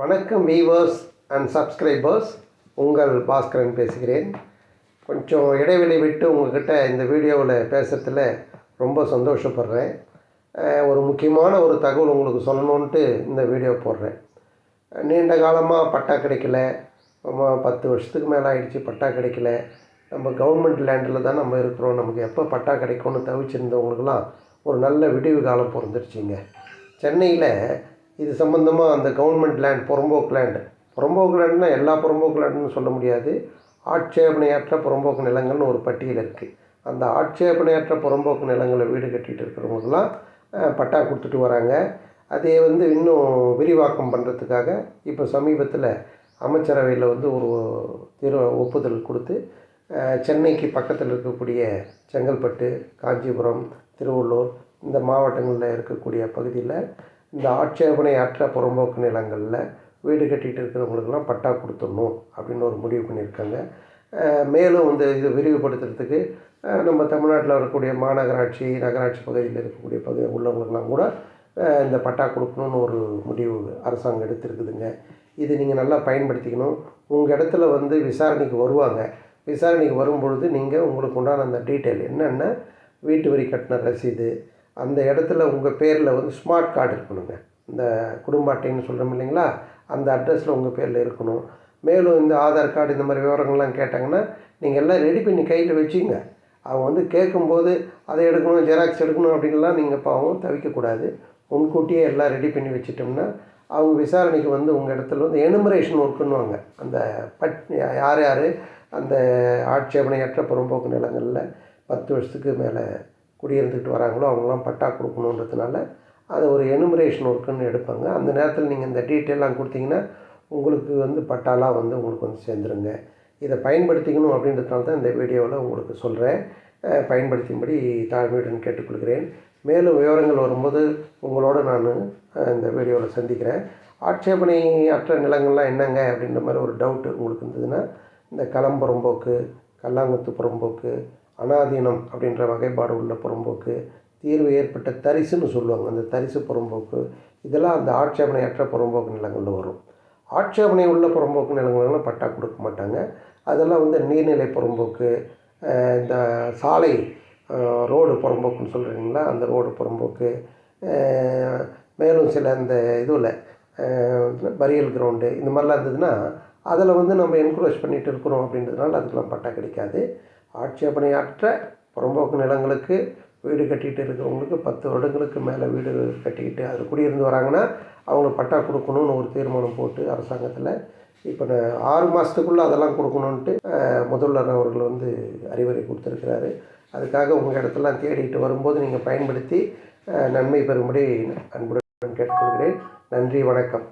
வணக்கம் viewers and subscribers. உங்கள் பாஸ்கரன் பேசுகிறேன். கொஞ்சம் இடைவெளி விட்டு உங்கள்கிட்ட இந்த வீடியோவில் பேசுகிறதுல ரொம்ப சந்தோஷப்படுறேன். ஒரு முக்கியமான ஒரு தகவல் உங்களுக்கு சொல்லணுன்ட்டு இந்த வீடியோ போடுறேன். நீண்ட காலமாக பட்டா கிடைக்கல, 10 வருஷத்துக்கு மேலே ஆகிடுச்சு பட்டா கிடைக்கல. நம்ம கவர்மெண்ட் லேண்டில் தான் நம்ம இருக்கிறோம், நமக்கு எப்போ பட்டா கிடைக்கும்னு தவிச்சிருந்தவங்களுக்கெல்லாம் ஒரு நல்ல விடிவு காலம் பிறந்துருச்சுங்க. சென்னையில் இது சம்மந்தமாக அந்த கவர்மெண்ட் லேண்ட், புறம்போக்கு லேண்டுனால் எல்லா புறம்போக்கு லேண்டுன்னு சொல்ல முடியாது. ஆட்சேபனையற்ற புறம்போக்கு நிலங்கள்னு ஒரு பட்டியல் இருக்குது. அந்த ஆட்சேபனையற்ற புறம்போக்கு நிலங்களை வீடு கட்டிகிட்டு இருக்கிறவங்களுக்கெல்லாம் பட்டா கொடுத்துட்டு வராங்க. அதே இன்னும் விரிவாக்கம் பண்ணுறதுக்காக இப்போ சமீபத்தில் அமைச்சரவையில் ஒரு ஒப்புதல் கொடுத்து சென்னைக்கு பக்கத்தில் இருக்கக்கூடிய செங்கல்பட்டு, காஞ்சிபுரம், திருவள்ளூர் இந்த மாவட்டங்களில் இருக்கக்கூடிய பகுதியில் இந்த ஆட்சேபனை அற்ற புறம்போக்கு நிலங்களில் வீடு கட்டிகிட்டு இருக்கிறவங்களுக்கெல்லாம் பட்டா கொடுத்துடணும் அப்படின்னு ஒரு முடிவு பண்ணியிருக்காங்க. மேலும் இது விரிவுபடுத்துறதுக்கு நம்ம தமிழ்நாட்டில் வரக்கூடிய மாநகராட்சி, நகராட்சி பகுதியில் இருக்கக்கூடிய உள்ளவங்களுக்கெல்லாம் கூட இந்த பட்டா கொடுக்கணுன்னு ஒரு முடிவு அரசாங்கம் எடுத்திருக்குதுங்க. இது நீங்கள் நல்லா பயன்படுத்திக்கணும். உங்கள் இடத்துல விசாரணைக்கு வருவாங்க. விசாரணைக்கு வரும்பொழுது நீங்கள் உங்களுக்கு உண்டான அந்த டீட்டெயில் என்னென்ன, வீட்டு வரி கட்டின ரசீது, அந்த இடத்துல உங்கள் பேரில் ஸ்மார்ட் கார்டு இருக்கணுங்க. இந்த குடும்ப அட்டைன்னு சொல்கிறோம் இல்லைங்களா, அந்த அட்ரஸில் உங்கள் பேரில் இருக்கணும். மேலும் இந்த ஆதார் கார்டு இந்த மாதிரி விவரங்கள்லாம் கேட்டாங்கன்னா நீங்கள் எல்லாம் ரெடி பண்ணி கையில் வச்சுங்க. அவங்க கேட்கும்போது அதை எடுக்கணும், ஜெராக்ஸ் எடுக்கணும் அப்படின்லாம் நீங்கள் பாவம் தவிக்கக்கூடாது. முன்கூட்டியே எல்லாம் ரெடி பண்ணி வச்சிட்டோம்னா அவங்க விசாரணைக்கு உங்கள் இடத்துல எனுமரேஷன் ஒர்க்குன்னுவாங்க. அந்த யார் யார் அந்த ஆட்சேபனையற்ற புறம்போக்கு நிலங்களில் 10 வருஷத்துக்கு மேலே குடியிருந்துக்கிட்டு வராங்களோ அவங்களாம் பட்டா கொடுக்கணுன்றதுனால அதை ஒரு எனுமரேஷன் ஒர்க்குன்னு எடுப்பாங்க. அந்த நேரத்தில் நீங்கள் இந்த டீட்டெயிலாம் கொடுத்தீங்கன்னா உங்களுக்கு பட்டாலாம் உங்களுக்கு சேர்ந்துருங்க. இதை பயன்படுத்திக்கணும் அப்படின்றதுனால தான் இந்த வீடியோவில் உங்களுக்கு சொல்கிறேன். பயன்படுத்தும்படி தாழ்மையுடன் கேட்டுக்கொள்கிறேன். மேலும் விவரங்கள் வரும்போது உங்களோட நான் இந்த வீடியோவில் சந்திக்கிறேன். ஆட்சேபனை அற்ற நிலங்கள்லாம் என்னங்க அப்படின்ற மாதிரி ஒரு டவுட்டு உங்களுக்கு இருந்ததுன்னா, இந்த களம்புறம்போக்கு, கல்லாங்குத்து புறம்போக்கு, அனாதீனம் அப்படின்ற வகைப்பாடு உள்ள புறம்போக்கு, தீர்வு ஏற்பட்ட தரிசுன்னு சொல்லுவாங்க, அந்த தரிசு புறம்போக்கு, இதெல்லாம் அந்த ஆட்சேபனையற்ற புறம்போக்கு நிலங்களில் வரும். ஆட்சேபனை உள்ள புறம்போக்கு நிலங்களெல்லாம் பட்டா கொடுக்க மாட்டாங்க. அதெல்லாம் நீர்நிலை புறம்போக்கு, இந்த சாலை ரோடு புறம்போக்குன்னு சொல்கிறீங்களா, அந்த ரோடு புறம்போக்கு, மேலும் சில இந்த இதில் பரியல் கிரவுண்டு இந்த மாதிரிலாம் இருந்ததுன்னா அதில் நம்ம என்கரேஜ் பண்ணிகிட்டு இருக்கிறோம் அப்படின்றதுனால அதுக்கெல்லாம் பட்டா கிடைக்காது. ஆட்சேபனையற்ற புறம்போக்கு நிலங்களுக்கு வீடு கட்டிகிட்டு இருக்கிறவங்களுக்கு 10 வருடங்களுக்கு மேலே வீடு கட்டிக்கிட்டு அதில் குடியிருந்து வராங்கன்னா அவங்களுக்கு பட்டா கொடுக்கணும்னு ஒரு தீர்மானம் போட்டு அரசாங்கத்தில் இப்போ 6 மாதத்துக்குள்ளே அதெல்லாம் கொடுக்கணுன்ட்டு முதல்வர் அவர்கள் அறிவுரை கொடுத்துருக்கிறாரு. அதுக்காக உங்கள் இடத்தெல்லாம் தேடிட்டு வரும்போது நீங்கள் பயன்படுத்தி நன்மை பெறும்படி அன்புடன் கேட்டுக்கொள்கிறேன். நன்றி, வணக்கம்.